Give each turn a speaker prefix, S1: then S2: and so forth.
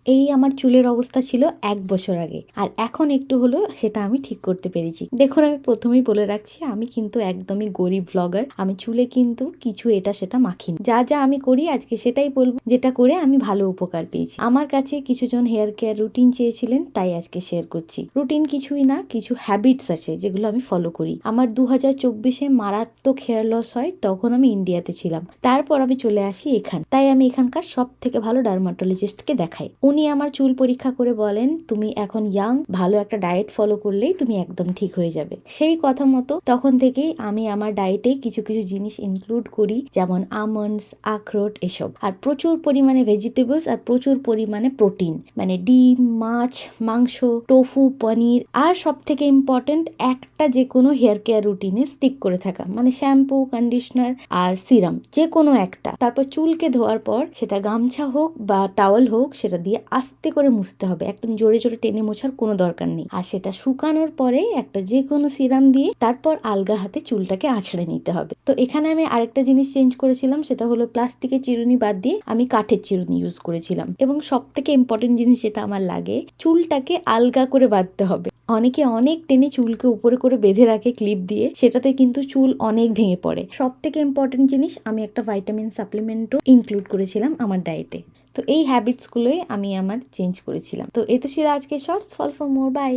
S1: এই আমার চুলের অবস্থা ছিল 1 বছর আগে, আর এখন একটু হলো সেটা আমি ঠিক করতে পেরেছি। দেখুন, আমি প্রথমেই বলে রাখছি, আমি কিন্তু একদমই গরিব ব্লগার। আমি চুলে কিন্তু কিছু এটা সেটা মাখিনি। যা যা আমি করি আজকে সেটাই বলবো, যেটা করে আমি ভালো উপকার পেয়েছি। আমার কাছে কিছুজন হেয়ার কেয়ার রুটিন চেয়েছিলেন, তাই আজকে শেয়ার করছি। রুটিন কিছুই না, কিছু হ্যাবিটস আছে যেগুলো আমি ফলো করি। আমার 2024-এ মারাত্মক হেয়ার লস হয়, তখন আমি ইন্ডিয়াতে ছিলাম। তারপর আমি চলে আসি এখানে, তাই আমি এখানকার সব থেকে ভালো ডার্মাটোলজিস্টকে দেখাই। উনি আমার চুল পরীক্ষা করে বলেন, তুমি এখন ইয়াং, ভালো একটা ডায়েট ফলো করলেই তুমি একদম ঠিক হয়ে যাবে। সেই কথা মতো তখন থেকেই আমি আমার ডায়েটে কিছু কিছু জিনিস ইনক্লুড করি, যেমন আমন্ডস, আখরোট, এসব। আর প্রচুর পরিমাণে ভেজিটেবলস আর প্রচুর পরিমাণে প্রোটিন, মানে ডিম, মাছ, মাংস, টোফু, পনির। আর সব থেকে ইম্পর্টেন্ট, একটা যে কোনো হেয়ার কেয়ার রুটিনে স্টিক করে থাকা, মানে শ্যাম্পু, কন্ডিশনার আর সিরাম, যে কোনো একটা। তারপর চুলকে ধোয়ার পর সেটা গামছা হোক বা টাওয়াল হোক, সেটা দিয়ে আস্তে করে মুছতে হবে। একদম জোরে জোরে টেনে মোছার কোনো দরকার নেই। আর সেটা শুকানোর পরে একটা যে কোনো সিরাম দিয়ে তারপর আলগা হাতে চুলটাকে আঁচড়ে নিতে হবে। তো এখানে আমি আরেকটা জিনিস চেঞ্জ করেছিলাম, সেটা হলো প্লাস্টিকের চিরুনি বাদ দিয়ে আমি কাঠের চিরুনি ইউজ করেছিলাম। এবং সব থেকে ইম্পর্টেন্ট জিনিস যেটা আমার লাগে, চুলটাকে আলগা করে বাঁধতে হবে। অনেকে অনেক টেনে চুলকে উপরে করে বেঁধে রাখে ক্লিপ দিয়ে, সেটাতে কিন্তু চুল অনেক ভেঙে পড়ে। সব থেকে ইম্পর্টেন্ট জিনিস, আমি একটা ভাইটামিন সাপ্লিমেন্টও ইনক্লুড করেছিলাম আমার ডায়েটে। তো এই হ্যাবিটসগুলোই আমি আমার চেঞ্জ করেছিলাম। তো এতে ছিল আজকে shorts. Follow for more, by.